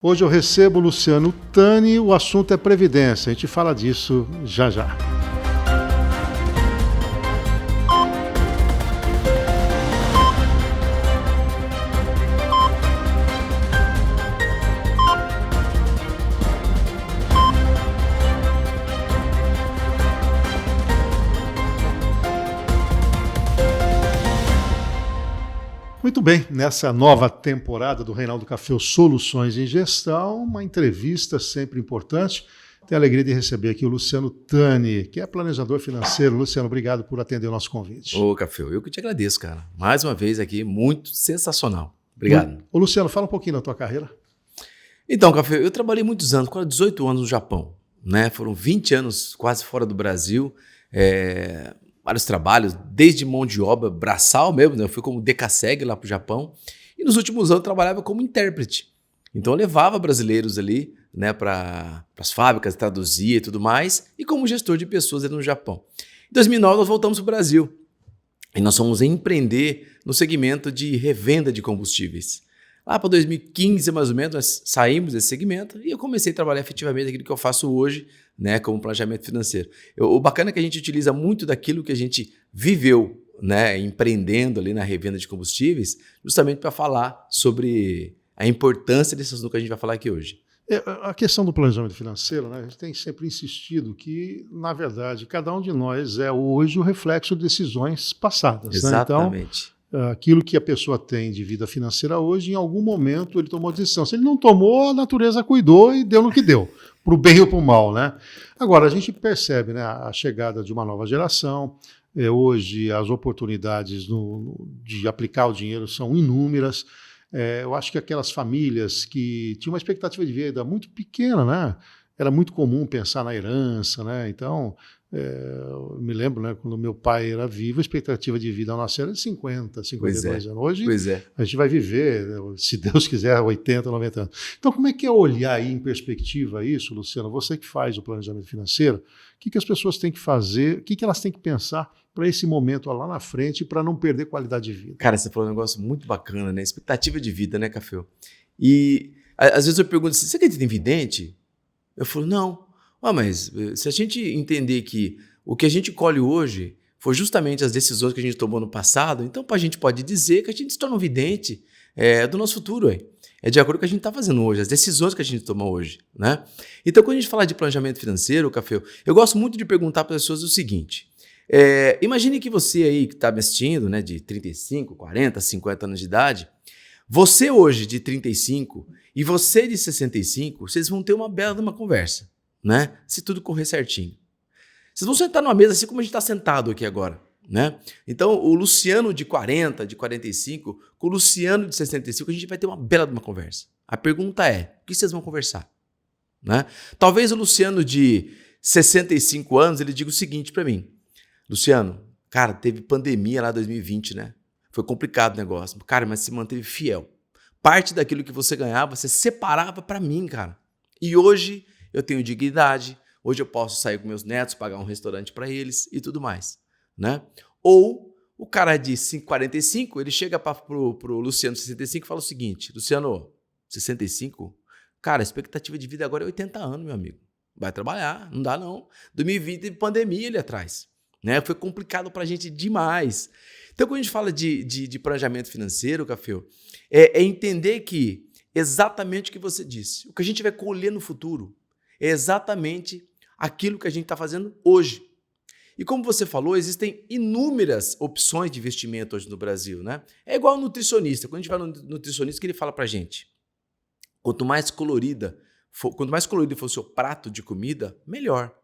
Hoje eu recebo o Luciano Tani, o assunto é Previdência. A gente fala disso já já. Muito bem, nessa nova temporada do Reinaldo Café Soluções em Gestão, uma entrevista sempre importante. Tenho a alegria de receber aqui o Luciano Tani, que é planejador financeiro. Luciano, obrigado por atender o nosso convite. Ô, Café, eu que te agradeço, cara. Mais uma vez aqui, muito sensacional. Obrigado. Ô, Luciano, fala um pouquinho da tua carreira. Então, Café, eu trabalhei muitos anos, quase 18 anos no Japão, né? Foram 20 anos quase fora do Brasil. Vários trabalhos, desde mão de obra, braçal mesmo, né? Eu fui como decassegue lá para o Japão. E nos últimos anos eu trabalhava como intérprete. Então eu levava brasileiros ali, né, para as fábricas, traduzia e tudo mais, e como gestor de pessoas ali no Japão. Em 2009 nós voltamos para o Brasil. E nós fomos empreender no segmento de revenda de combustíveis. Lá para 2015, mais ou menos, nós saímos desse segmento e eu comecei a trabalhar efetivamente aquilo que eu faço hoje, né, como planejamento financeiro. O bacana é que a gente utiliza muito daquilo que a gente viveu, né, empreendendo ali na revenda de combustíveis, justamente para falar sobre a importância desse assunto que a gente vai falar aqui hoje. A questão do planejamento financeiro, né, a gente tem sempre insistido que, na verdade, cada um de nós é hoje o reflexo de decisões passadas. Exatamente. Né? Então, aquilo que a pessoa tem de vida financeira hoje, em algum momento ele tomou decisão. Se ele não tomou, a natureza cuidou e deu no que deu, para o bem ou para o mal. Né? Agora, a gente percebe, né, a chegada de uma nova geração. Hoje, as oportunidades de aplicar o dinheiro são inúmeras. Eu acho que aquelas famílias que tinham uma expectativa de vida muito pequena, né? Era muito comum pensar na herança, né? Então, eu me lembro, né, quando meu pai era vivo, a expectativa de vida ao nascer era de 50, 52 anos. Hoje, a gente vai viver, se Deus quiser, 80, 90 anos. Então, como é que é olhar aí em perspectiva isso, Luciano? Você que faz o planejamento financeiro, o que as pessoas têm que fazer, o que elas têm que pensar para esse momento lá na frente, para não perder qualidade de vida? Cara, você falou um negócio muito bacana, né? Expectativa de vida, né, Café? E às vezes eu pergunto assim, você acredita em vidente? Eu falo, não. Mas se a gente entender que o que a gente colhe hoje foi justamente as decisões que a gente tomou no passado, então a gente pode dizer que a gente se torna um vidente do nosso futuro. É de acordo com o que a gente está fazendo hoje, as decisões que a gente toma hoje. Né? Então, quando a gente fala de planejamento financeiro, Café, eu gosto muito de perguntar para as pessoas o seguinte. Imagine que você aí que está me assistindo, né, de 35, 40, 50 anos de idade, você hoje de 35 e você de 65, vocês vão ter uma bela conversa, né? Se tudo correr certinho. Vocês vão sentar numa mesa assim como a gente está sentado aqui agora, né? Então, o Luciano de 40, de 45, com o Luciano de 65, a gente vai ter uma bela conversa. A pergunta é, o que vocês vão conversar? Né? Talvez o Luciano de 65 anos, ele diga o seguinte para mim, Luciano, cara, teve pandemia lá em 2020, né? Foi complicado o negócio. Cara, mas se manteve fiel. Parte daquilo que você ganhava, você separava para mim, cara. E hoje eu tenho dignidade, hoje eu posso sair com meus netos, pagar um restaurante para eles e tudo mais, né? Ou o cara de 45, ele chega pro Luciano 65 e fala o seguinte, Luciano, 65? Cara, a expectativa de vida agora é 80 anos, meu amigo. Vai trabalhar, não dá não. 2020 teve pandemia ali atrás. Né? Foi complicado para a gente demais. Então, quando a gente fala de planejamento financeiro, Café, é entender que exatamente o que você disse, o que a gente vai colher no futuro é exatamente aquilo que a gente está fazendo hoje. E como você falou, existem inúmeras opções de investimento hoje no Brasil. Né? É igual ao nutricionista. Quando a gente vai no nutricionista, o que ele fala para a gente? Quanto mais colorido for o seu prato de comida, melhor.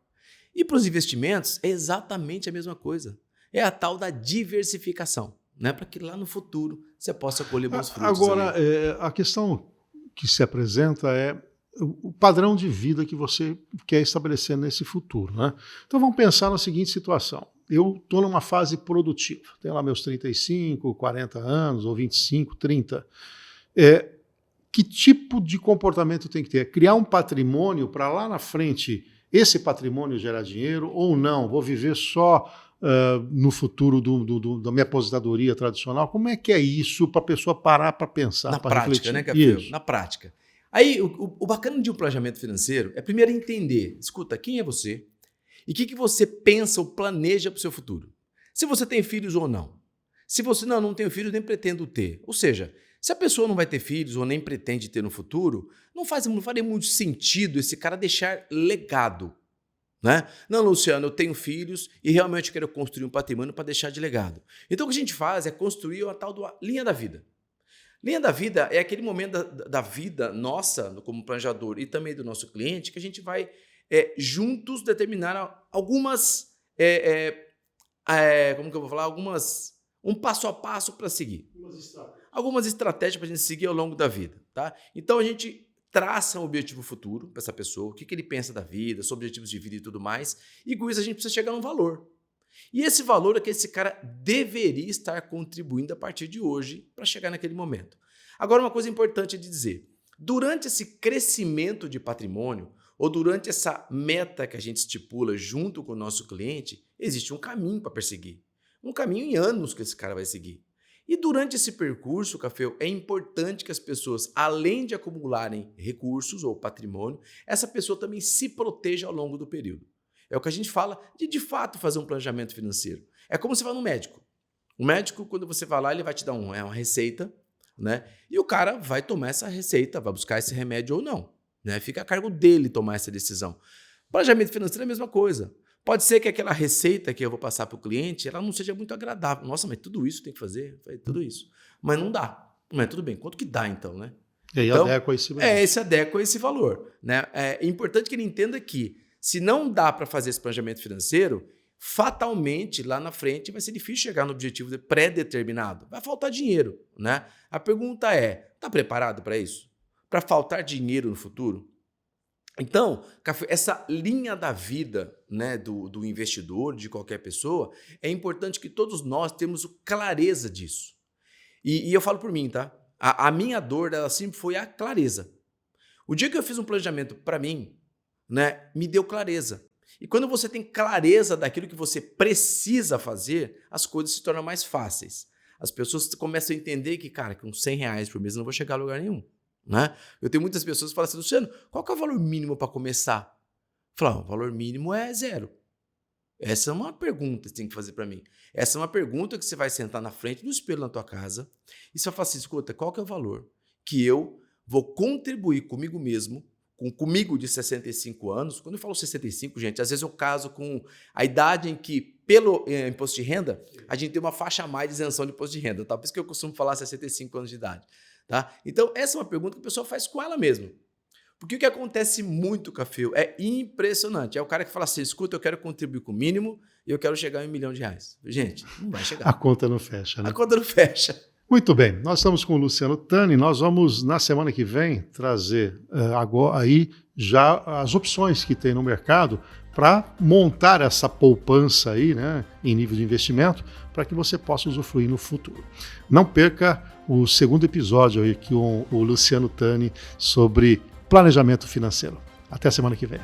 E para os investimentos é exatamente a mesma coisa. É a tal da diversificação, né? Para que lá no futuro você possa colher bons frutos. Agora, a questão que se apresenta é o padrão de vida que você quer estabelecer nesse futuro. Né? Então vamos pensar na seguinte situação. Eu estou numa fase produtiva, tenho lá meus 35, 40 anos, ou 25, 30. Que tipo de comportamento tem que ter? Criar um patrimônio para lá na frente esse patrimônio gerar dinheiro ou não? Vou viver só no futuro da minha aposentadoria tradicional? Como é que é isso para a pessoa parar para pensar, na para prática, refletir? Né, Gabriel? Na prática. Aí, o bacana de um planejamento financeiro é primeiro entender, escuta, quem é você e o que você pensa ou planeja para o seu futuro. Se você tem filhos ou não. Se você não tenho filhos, nem pretendo ter. Ou seja, se a pessoa não vai ter filhos ou nem pretende ter no futuro, não faria muito sentido esse cara deixar legado. Né? Não, Luciano, eu tenho filhos e realmente quero construir um patrimônio para deixar de legado. Então o que a gente faz é construir uma tal da linha da vida. Linha da vida é aquele momento da vida nossa, como planejador, e também do nosso cliente, que a gente vai juntos determinar algumas, como que eu vou falar? Um passo a passo para seguir. Algumas estratégias para a gente seguir ao longo da vida. Tá? Então a gente traça um objetivo futuro para essa pessoa, o que ele pensa da vida, os objetivos de vida e tudo mais, e com isso a gente precisa chegar a um valor. E esse valor é que esse cara deveria estar contribuindo a partir de hoje para chegar naquele momento. Agora, uma coisa importante de dizer, durante esse crescimento de patrimônio, ou durante essa meta que a gente estipula junto com o nosso cliente, existe um caminho para perseguir. Um caminho em anos que esse cara vai seguir. E durante esse percurso, Café, é importante que as pessoas, além de acumularem recursos ou patrimônio, essa pessoa também se proteja ao longo do período. É o que a gente fala de fato, fazer um planejamento financeiro. É como você vai no médico. O médico, quando você vai lá, ele vai te dar uma receita, né? E o cara vai tomar essa receita, vai buscar esse remédio ou não. Né? Fica a cargo dele tomar essa decisão. Planejamento financeiro é a mesma coisa. Pode ser que aquela receita que eu vou passar para o cliente, ela não seja muito agradável. Nossa, mas tudo isso tem que fazer? Tudo isso. Mas não dá. Mas tudo bem, quanto que dá então, né? E aí então, adequa esse valor. Esse adequa esse valor. Né? É importante que ele entenda que se não dá para fazer esse planejamento financeiro, fatalmente, lá na frente, vai ser difícil chegar no objetivo pré-determinado. Vai faltar dinheiro. Né? A pergunta é, está preparado para isso? Para faltar dinheiro no futuro? Então, essa linha da vida, né, do investidor, de qualquer pessoa, é importante que todos nós temos clareza disso. E eu falo por mim, tá? A minha dor, ela sempre foi a clareza. O dia que eu fiz um planejamento para mim, né, me deu clareza. E quando você tem clareza daquilo que você precisa fazer, as coisas se tornam mais fáceis. As pessoas começam a entender que, cara, com R$100 por mês eu não vou chegar a lugar nenhum. Né? Eu tenho muitas pessoas que falam assim, Luciano, qual que é o valor mínimo para começar? Eu falo, o valor mínimo é 0. Essa é uma pergunta que você tem que fazer para mim. Essa é uma pergunta que você vai sentar na frente do espelho na tua casa e você vai falar assim, escuta, qual que é o valor que eu vou contribuir comigo mesmo, comigo de 65 anos? Quando eu falo 65, gente, às vezes eu caso com a idade em que, pelo imposto de renda, a gente tem uma faixa a mais de isenção de imposto de renda. Tá? Por isso que eu costumo falar 65 anos de idade. Tá? Então, essa é uma pergunta que a pessoa faz com ela mesma. Porque o que acontece muito, Café, é impressionante. É o cara que fala assim, escuta, eu quero contribuir com o mínimo e eu quero chegar a R$1 milhão. Gente, não vai chegar. A conta não fecha, né? A conta não fecha. Muito bem, nós estamos com o Luciano Tani, nós vamos, na semana que vem, trazer agora aí já as opções que tem no mercado para montar essa poupança aí, né, em nível de investimento, para que você possa usufruir no futuro. Não perca o segundo episódio aí com o Luciano Tani sobre planejamento financeiro. Até a semana que vem.